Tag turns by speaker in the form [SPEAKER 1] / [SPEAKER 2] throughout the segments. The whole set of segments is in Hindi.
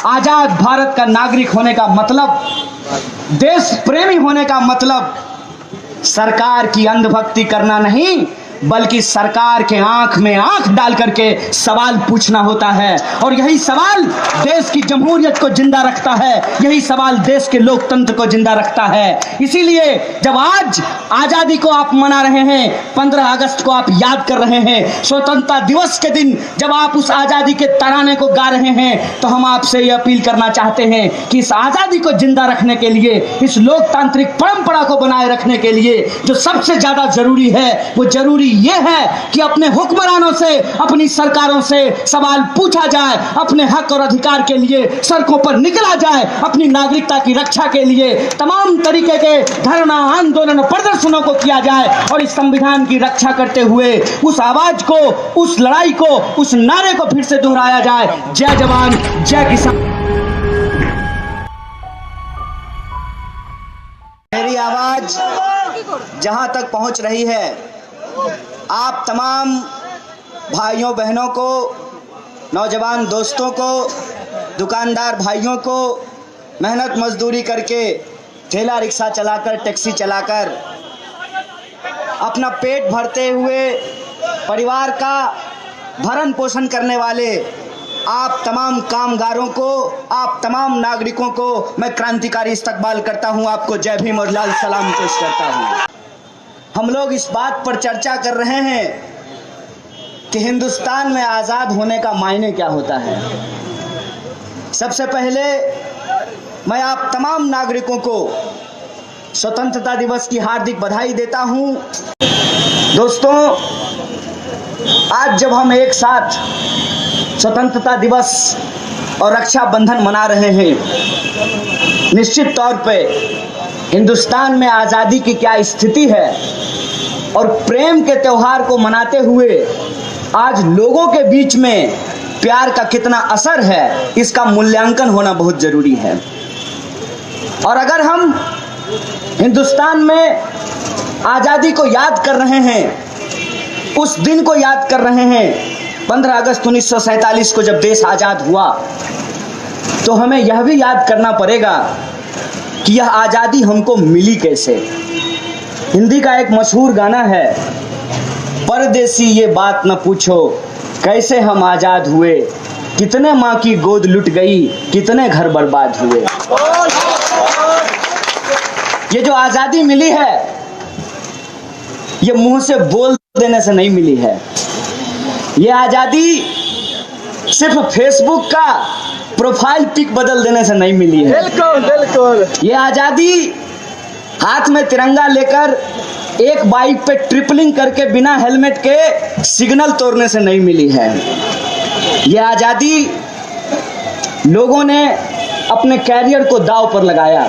[SPEAKER 1] आजाद भारत का नागरिक होने का मतलब, देश प्रेमी होने का मतलब सरकार की अंधभक्ति करना नहीं, बल्कि सरकार के आंख में आंख डाल करके सवाल पूछना होता है। और यही सवाल देश की जमहूरियत को जिंदा रखता है, यही सवाल देश के लोकतंत्र को जिंदा रखता है। इसीलिए जब आज आजादी को आप मना रहे हैं, 15 अगस्त को आप याद कर रहे हैं, स्वतंत्रता दिवस के दिन जब आप उस आजादी के तराने को गा रहे हैं, तो हम आपसे ये अपील करना चाहते हैं कि इस आजादी को जिंदा रखने के लिए, इस लोकतांत्रिक परंपरा को बनाए रखने के लिए जो सबसे ज्यादा जरूरी है, वो जरूरी ये है कि अपने हुक्मरानों से, अपनी सरकारों से सवाल पूछा जाए, अपने हक और अधिकार के लिए सड़कों पर निकला जाए, अपनी नागरिकता की रक्षा के लिए तमाम तरीके के धरना, आंदोलन, प्रदर्शनों को किया जाए और इस संविधान की रक्षा करते हुए उस आवाज को, उस लड़ाई को, उस नारे को फिर से दोहराया जाए, जय जवान जय किसान। मेरी आवाज जहां तक पहुंच रही है, आप तमाम भाइयों बहनों को, नौजवान दोस्तों को, दुकानदार भाइयों को, मेहनत मजदूरी करके, ठेला रिक्शा चलाकर, टैक्सी चलाकर अपना पेट भरते हुए परिवार का भरण पोषण करने वाले आप तमाम कामगारों को, आप तमाम नागरिकों को मैं क्रांतिकारी इस्तकबाल करता हूं, आपको जय भीम और लाल सलाम पेश करता हूं। हम लोग इस बात पर चर्चा कर रहे हैं कि हिंदुस्तान में आज़ाद होने का मायने क्या होता है। सबसे पहले मैं आप तमाम नागरिकों को स्वतंत्रता दिवस की हार्दिक बधाई देता हूं। दोस्तों, आज जब हम एक साथ स्वतंत्रता दिवस और रक्षाबंधन मना रहे हैं, निश्चित तौर पे हिंदुस्तान में आज़ादी की क्या स्थिति है और प्रेम के त्योहार को मनाते हुए आज लोगों के बीच में प्यार का कितना असर है, इसका मूल्यांकन होना बहुत जरूरी है। और अगर हम हिंदुस्तान में आज़ादी को याद कर रहे हैं, उस दिन को याद कर रहे हैं, 15 अगस्त 1947 को जब देश आज़ाद हुआ, तो हमें यह भी याद करना पड़ेगा कि यह आज़ादी हमको मिली कैसे। हिंदी का एक मशहूर गाना है, परदेसी ये बात न पूछो कैसे हम आज़ाद हुए, कितने माँ की गोद लुट गई, कितने घर बर्बाद हुए। ये जो आज़ादी मिली है, ये मुंह से बोल देने से नहीं मिली है। ये आज़ादी सिर्फ फेसबुक का प्रोफाइल पिक बदल देने से नहीं मिली है। बिल्कुल बिल्कुल। ये आज़ादी हाथ में तिरंगा लेकर एक बाइक पे ट्रिपलिंग करके बिना हेलमेट के सिग्नल तोड़ने से नहीं मिली है। ये आज़ादी लोगों ने अपने कैरियर को दांव पर लगाया।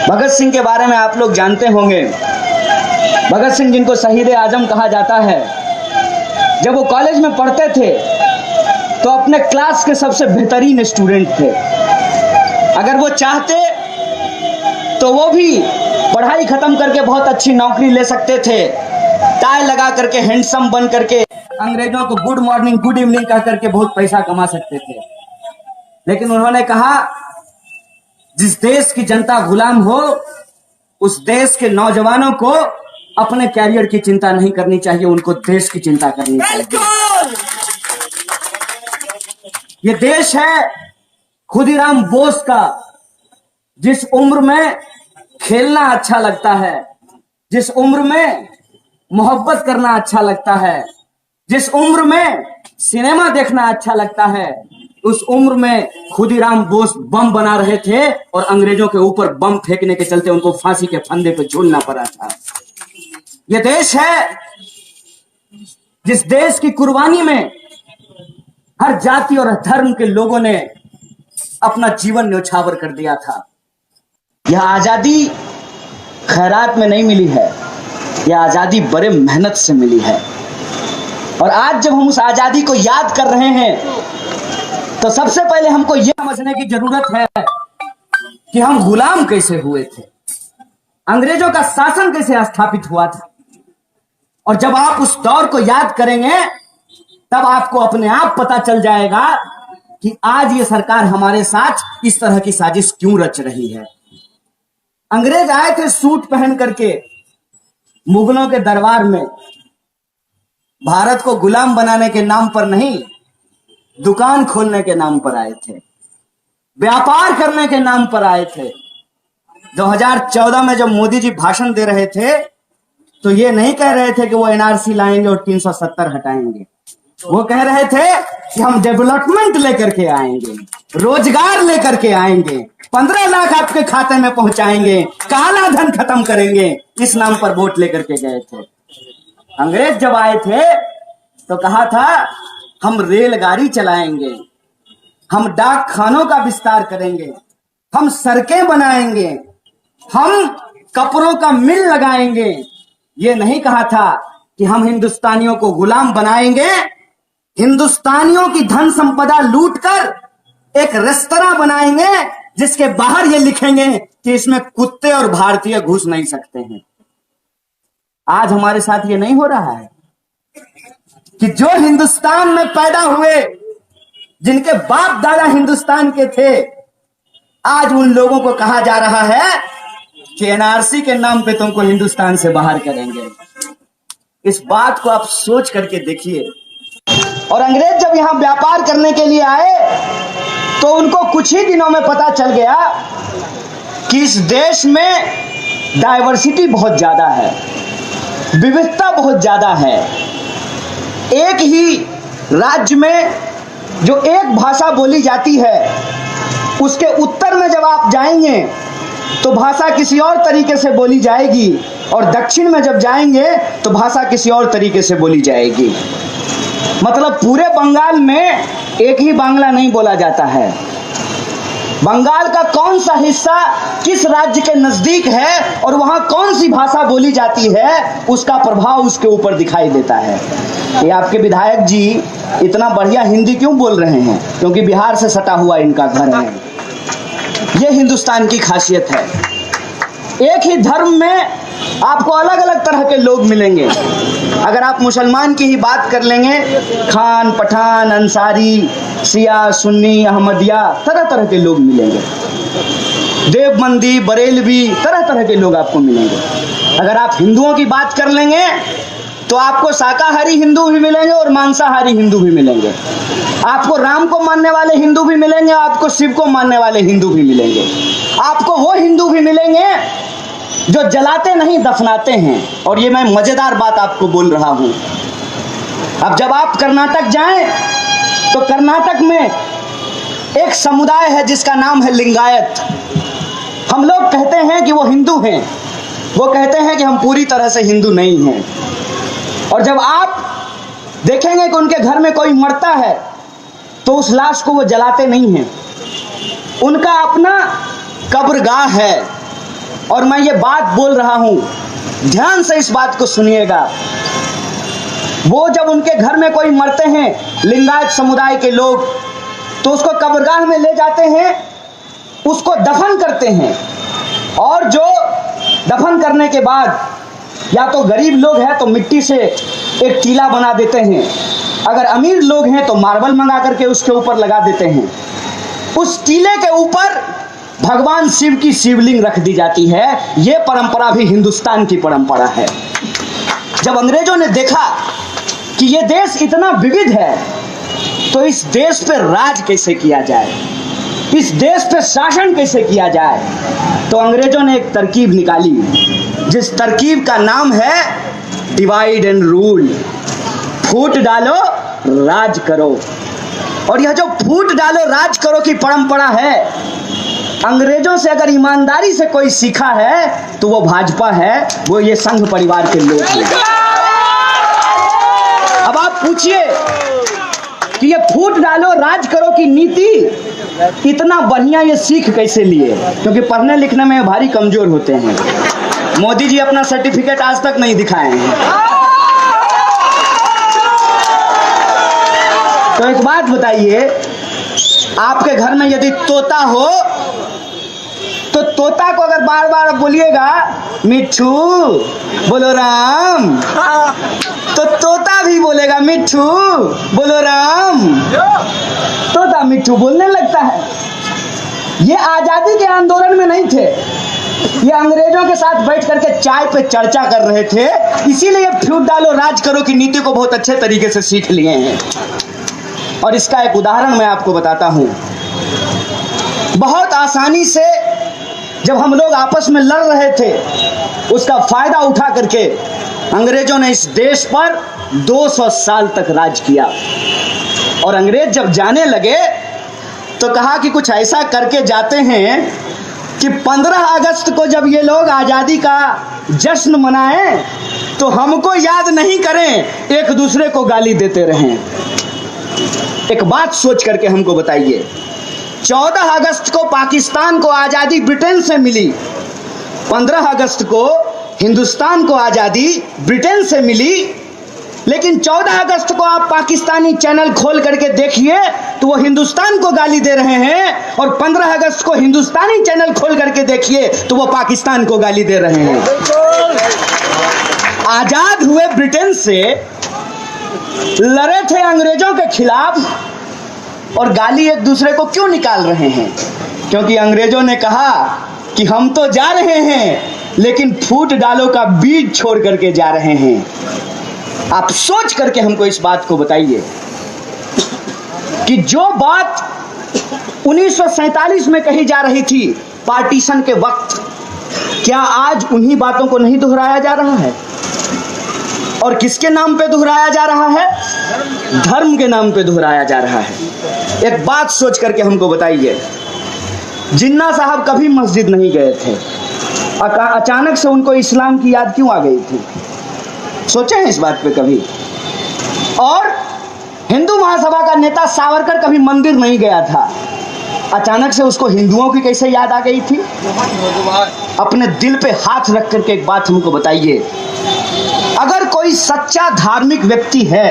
[SPEAKER 1] भगत सिंह के बारे में आप लोग जानते होंगे। भगत सिंह, जिनको शहीद आजम कहा जाता है, जब वो कॉलेज में पढ़ते थे तो अपने क्लास के सबसे बेहतरीन स्टूडेंट थे। अगर वो चाहते तो वो भी पढ़ाई खत्म करके बहुत अच्छी नौकरी ले सकते थे, टाई लगा करके, हैंडसम बन करके, अंग्रेजों को गुड मॉर्निंग गुड इवनिंग कह करके बहुत पैसा कमा सकते थे। लेकिन उन्होंने कहा, जिस देश की जनता गुलाम हो, उस देश के नौजवानों को अपने कैरियर की चिंता नहीं करनी चाहिए, उनको देश की चिंता करनी चाहिए। ये देश है खुदीराम बोस का। जिस उम्र में खेलना अच्छा लगता है, जिस उम्र में मोहब्बत करना अच्छा लगता है, जिस उम्र में सिनेमा देखना अच्छा लगता है, उस उम्र में खुदीराम बोस बम बना रहे थे और अंग्रेजों के ऊपर बम फेंकने के चलते उनको फांसी के फंदे पे झूलना पड़ा था। यह देश है जिस देश की कुर्बानी में हर जाति और धर्म के लोगों ने अपना जीवन न्यौछावर कर दिया था। यह आजादी खैरात में नहीं मिली है, यह आजादी बड़े मेहनत से मिली है। और आज जब हम उस आजादी को याद कर रहे हैं, तो सबसे पहले हमको यह समझने की जरूरत है कि हम गुलाम कैसे हुए थे, अंग्रेजों का शासन कैसे स्थापित हुआ था। और जब आप उस दौर को याद करेंगे, तब आपको अपने आप पता चल जाएगा कि आज ये सरकार हमारे साथ इस तरह की साजिश क्यों रच रही है। अंग्रेज आए थे सूट पहन करके मुगलों के दरबार में, भारत को गुलाम बनाने के नाम पर नहीं, दुकान खोलने के नाम पर आए थे, व्यापार करने के नाम पर आए थे। 2014 में जब मोदी जी भाषण दे रहे थे तो ये नहीं कह रहे थे कि वो एनआरसी लाएंगे और 370 हटाएंगे। वो कह रहे थे कि हम डेवलपमेंट लेकर के आएंगे, रोजगार लेकर के आएंगे, 15 लाख आपके खाते में पहुंचाएंगे, काला धन खत्म करेंगे। इस नाम पर वोट लेकर के गए थे। अंग्रेज जब आए थे तो कहा था हम रेलगाड़ी चलाएंगे, हम डाक खानों का विस्तार करेंगे, हम सड़कें बनाएंगे, हम कपड़ों का मिल लगाएंगे। ये नहीं कहा था कि हम हिंदुस्तानियों को गुलाम बनाएंगे, हिंदुस्तानियों की धन संपदा लूटकर एक रेस्तरां बनाएंगे जिसके बाहर ये लिखेंगे कि इसमें कुत्ते और भारतीय घुस नहीं सकते हैं। आज हमारे साथ ये नहीं हो रहा है कि जो हिंदुस्तान में पैदा हुए, जिनके बाप दादा हिंदुस्तान के थे, आज उन लोगों को कहा जा रहा है कि एनआरसी के नाम पे तुमको हिंदुस्तान से बाहर करेंगे। इस बात को आप सोच करके देखिए। और अंग्रेज जब यहां व्यापार करने के लिए आए तो उनको कुछ ही दिनों में पता चल गया कि इस देश में डाइवर्सिटी बहुत ज्यादा है, विविधता बहुत ज्यादा है। एक ही राज्य में जो एक भाषा बोली जाती है, उसके उत्तर में जब आप जाएंगे तो भाषा किसी और तरीके से बोली जाएगी, और दक्षिण में जब जाएंगे तो भाषा किसी और तरीके से बोली जाएगी। मतलब पूरे बंगाल में एक ही बांग्ला नहीं बोला जाता है। बंगाल का कौन सा हिस्सा किस राज्य के नजदीक है और वहां कौन सी भाषा बोली जाती है, उसका प्रभाव उसके ऊपर दिखाई देता है। ये आपके विधायक जी इतना बढ़िया हिंदी क्यों बोल रहे हैं? क्योंकि बिहार से सटा हुआ इनका घर है। ये हिंदुस्तान की खासियत है। एक ही धर्म में आपको अलग अलग तरह के लोग मिलेंगे। अगर आप मुसलमान की ही बात कर लेंगे, खान, पठान, अंसारी, शिया, सुन्नी, अहमदिया, तरह तरह के लोग मिलेंगे। देवबंदी, बरेलवी, तरह तरह के लोग आपको मिलेंगे। अगर आप हिंदुओं की बात कर लेंगे तो आपको शाकाहारी हिंदू भी मिलेंगे और मांसाहारी हिंदू भी मिलेंगे। आपको राम को मानने वाले हिंदू भी मिलेंगे, आपको शिव को मानने वाले हिंदू भी मिलेंगे। आपको वो हिंदू भी मिलेंगे जो जलाते नहीं दफनाते हैं। और ये मैं मजेदार बात आपको बोल रहा हूं। अब जब आप कर्नाटक जाएं तो कर्नाटक में एक समुदाय है जिसका नाम है लिंगायत। हम लोग कहते हैं कि वो हिंदू हैं, वो कहते हैं कि हम पूरी तरह से हिंदू नहीं हैं। और जब आप देखेंगे कि उनके घर में कोई मरता है तो उस लाश को वो जलाते नहीं हैं, उनका अपना कब्रगाह है। और मैं ये बात बोल रहा हूं, ध्यान से इस बात को सुनिएगा। वो जब उनके घर में कोई मरते हैं लिंगायत समुदाय के लोग, तो उसको कब्रगाह में ले जाते हैं, उसको दफन करते हैं। और जो दफन करने के बाद या तो गरीब लोग हैं तो मिट्टी से एक टीला बना देते हैं, अगर अमीर लोग हैं तो मार्बल मंगा करके उसके ऊपर लगा देते हैं। उस टीले के ऊपर भगवान शिव की शिवलिंग रख दी जाती है। यह परंपरा भी हिंदुस्तान की परंपरा है। जब अंग्रेजों ने देखा कि यह देश इतना विविध है तो इस देश पर राज कैसे किया जाए, इस देश पे शासन कैसे किया जाए, तो अंग्रेजों ने एक तरकीब निकाली, जिस तरकीब का नाम है डिवाइड एंड रूल। फूट डालो राज करो। और यह जो फूट डालो राज करो की परंपरा है, अंग्रेजों से अगर ईमानदारी से कोई सीखा है तो वो भाजपा है, वो ये संघ परिवार के लोग हैं। अब आप पूछिए कि ये फूट डालो राज करो की नीति इतना बढ़िया ये सीख कैसे लिए? क्योंकि पढ़ने लिखने में भारी कमजोर होते हैं। मोदी जी अपना सर्टिफिकेट आज तक नहीं दिखाए हैं। तो एक बात बताइए, आपके घर में यदि तोता हो तो तोता को अगर बार बार बोलिएगा मिट्ठू बोलो राम, तो तोता भी बोलेगा मिट्ठू बोलो राम। तोता मिट्ठू बोलने लगता है। ये आजादी के आंदोलन में नहीं थे, ये अंग्रेजों के साथ बैठ करके चाय पे चर्चा कर रहे थे, इसीलिए फ्यूडालो राज करो की नीति को बहुत अच्छे तरीके से सीख लिए हैं। और इसका एक उदाहरण मैं आपको बताता हूं। बहुत आसानी से जब हम लोग आपस में लड़ रहे थे, उसका फायदा उठा करके अंग्रेजों ने इस देश पर 200 साल तक राज किया। और अंग्रेज जब जाने लगे तो कहा कि कुछ ऐसा करके जाते हैं कि 15 अगस्त को जब ये लोग आज़ादी का जश्न मनाएं तो हमको याद नहीं करें, एक दूसरे को गाली देते रहें। एक बात सोच करके हमको बताइए, 14 अगस्त को पाकिस्तान को आज़ादी ब्रिटेन से मिली, 15 अगस्त को हिंदुस्तान को आज़ादी ब्रिटेन से मिली, लेकिन 14 अगस्त को आप पाकिस्तानी चैनल खोल करके देखिए तो वो हिंदुस्तान को गाली दे रहे हैं, और 15 अगस्त को हिंदुस्तानी चैनल खोल करके देखिए तो वो पाकिस्तान को गाली दे रहे हैं। आजाद हुए ब्रिटेन से, लड़े थे अंग्रेजों के खिलाफ, और गाली एक दूसरे को क्यों निकाल रहे हैं? क्योंकि अंग्रेजों ने कहा कि हम तो जा रहे हैं लेकिन फूट डालो का बीज छोड़ करके जा रहे हैं। आप सोच करके हमको इस बात को बताइए कि जो बात 1947 में कही जा रही थी पार्टीशन के वक्त, क्या आज उन्हीं बातों को नहीं दोहराया जा रहा है? और किसके नाम पे दोहराया जा रहा है? धर्म के नाम पे दोहराया जा रहा है। एक बात सोच करके हमको बताइए, जिन्ना साहब कभी मस्जिद नहीं गए थे, अचानक से उनको इस्लाम की याद क्यों आ गई थी? सोचे हैं इस बात पे कभी? और हिंदू महासभा का नेता सावरकर कभी मंदिर नहीं गया था, अचानक से उसको हिंदुओं की कैसे याद आ गई थी? अपने दिल पे हाथ रख करके एक बात हमको बताइए, अगर कोई सच्चा धार्मिक व्यक्ति है,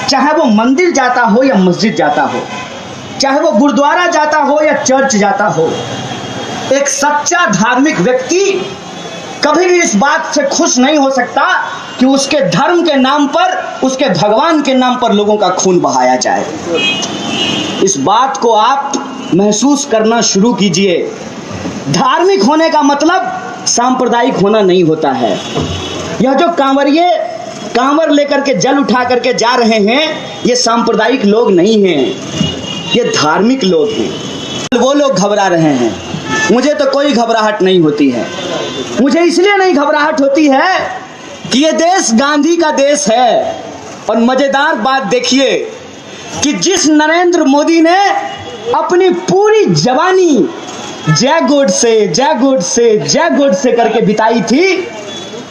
[SPEAKER 1] चाहे वो मंदिर जाता हो या मस्जिद जाता हो, चाहे वो गुरुद्वारा जाता हो या चर्च जाता हो, एक सच्चा धार्मिक व्यक्ति कभी भी इस बात से खुश नहीं हो सकता कि उसके धर्म के नाम पर, उसके भगवान के नाम पर लोगों का खून बहाया जाए। इस बात को आप महसूस करना शुरू कीजिए। धार्मिक होने का मतलब सांप्रदायिक होना नहीं होता है। यह जो कांवरिये कांवर लेकर के जल उठा करके जा रहे हैं, ये सांप्रदायिक लोग नहीं हैं, ये धार्मिक लोग हैं। वो लोग घबरा रहे हैं, मुझे तो कोई घबराहट नहीं होती है। मुझे इसलिए नहीं घबराहट होती है कि ये देश गांधी का देश है। और मजेदार बात देखिए कि जिस नरेंद्र मोदी ने अपनी पूरी जवानी जय गोडसे जय गोडसे जय गोडसे करके बिताई थी,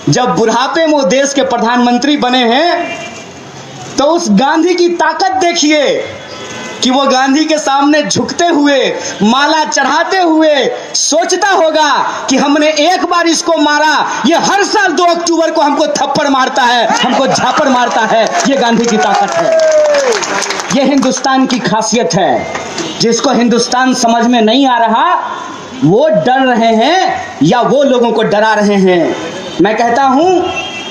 [SPEAKER 1] जब बुढ़ापे में वो देश के प्रधानमंत्री बने हैं, तो उस गांधी की ताकत देखिए कि वो गांधी के सामने झुकते हुए, माला चढ़ाते हुए सोचता होगा कि हमने एक बार इसको मारा, ये हर साल 2 अक्टूबर को हमको थप्पड़ मारता है, हमको झापड़ मारता है। ये गांधी की ताकत है, ये हिंदुस्तान की खासियत है। जिसको हिंदुस्तान समझ में नहीं आ रहा, वो डर रहे हैं या वो लोगों को डरा रहे हैं। मैं कहता हूं,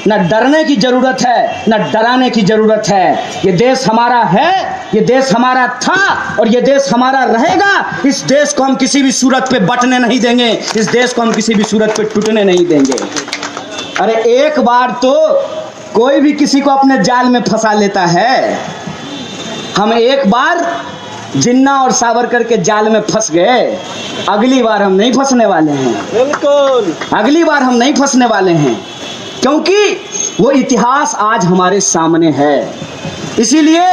[SPEAKER 1] न डरने की जरूरत है, न डराने की जरूरत है। ये देश हमारा है, ये देश हमारा था और ये देश हमारा रहेगा। इस देश को हम किसी भी सूरत पे बंटने नहीं देंगे, इस देश को हम किसी भी सूरत पे टूटने नहीं देंगे। अरे एक बार तो कोई भी किसी को अपने जाल में फंसा लेता है। हम एक बार जिन्ना और सावरकर के जाल में फंस गए, अगली बार हम नहीं फंसने वाले हैं। बिल्कुल, अगली बार हम नहीं फंसने वाले हैं, क्योंकि वो इतिहास आज हमारे सामने है। इसीलिए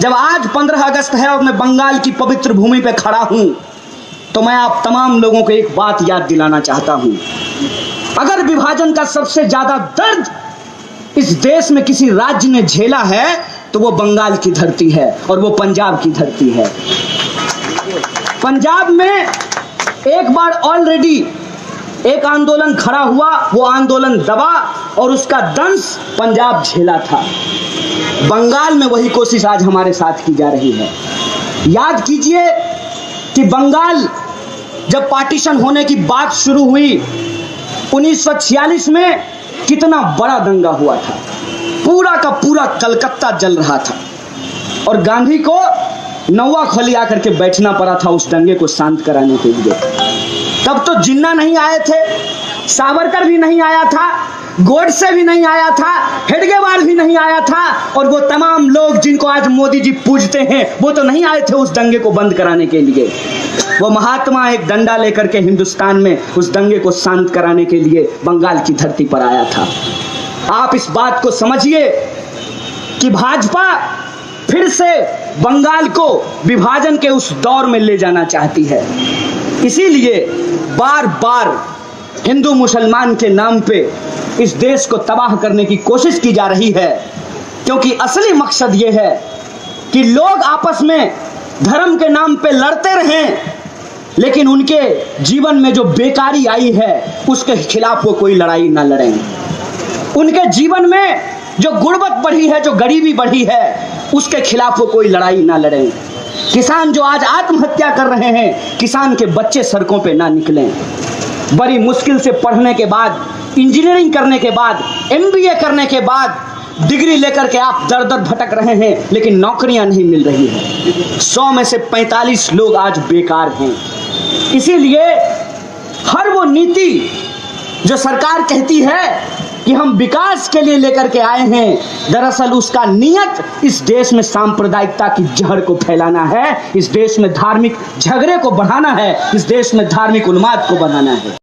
[SPEAKER 1] जब आज 15 अगस्त है और मैं बंगाल की पवित्र भूमि पे खड़ा हूं, तो मैं आप तमाम लोगों को एक बात याद दिलाना चाहता हूं। अगर विभाजन का सबसे ज्यादा दर्द इस देश में किसी राज्य ने झेला है, तो वो बंगाल की धरती है और वो पंजाब की धरती है। पंजाब में एक बार ऑलरेडी एक आंदोलन खड़ा हुआ, वो आंदोलन दबा और उसका दंश पंजाब झेला था। बंगाल में वही कोशिश आज हमारे साथ की जा रही है। याद कीजिए कि बंगाल जब पार्टीशन होने की बात शुरू हुई 1946 में, कितना बड़ा दंगा हुआ था, पूरा का पूरा कलकत्ता जल रहा था और गांधी को नौवा खोली आकर के बैठना पड़ा था उस दंगे को शांत कराने के लिए। तब तो जिन्ना नहीं आए थे, सावरकर भी नहीं आया था, गोडसे भी नहीं आया था, हेडगेवार भी नहीं आया था, और वो तमाम लोग जिनको आज मोदी जी पूजते हैं वो तो नहीं आए थे उस दंगे को बंद कराने के लिए। वो महात्मा एक डंडा लेकर के हिंदुस्तान में उस दंगे को शांत कराने के लिए बंगाल की धरती पर आया था। आप इस बात को समझिए कि भाजपा फिर से बंगाल को विभाजन के उस दौर में ले जाना चाहती है। इसीलिए बार बार हिंदू मुसलमान के नाम पे इस देश को तबाह करने की कोशिश की जा रही है, क्योंकि असली मकसद ये है कि लोग आपस में धर्म के नाम पे लड़ते रहें, लेकिन उनके जीवन में जो बेकारी आई है उसके खिलाफ वो कोई लड़ाई ना लड़ें। उनके जीवन में जो गुर्बत बढ़ी है, जो गरीबी बढ़ी है, उसके खिलाफ वो कोई लड़ाई ना लड़ें। किसान जो आज आत्महत्या कर रहे हैं, किसान के बच्चे सड़कों पे ना निकलें। बड़ी मुश्किल से पढ़ने के बाद, इंजीनियरिंग करने के बाद, MBA करने के बाद, डिग्री लेकर के आप दर दर भटक रहे हैं, लेकिन नौकरियां नहीं मिल रही हैं। 100 में से 45 लोग आज बेकार हैं। इसीलिए हर वो नीति जो सरकार कहती है कि हम विकास के लिए लेकर के आए हैं, दरअसल उसका नियत इस देश में सांप्रदायिकता की जहर को फैलाना है, इस देश में धार्मिक झगड़े को बढ़ाना है, इस देश में धार्मिक उन्माद को बढ़ाना है।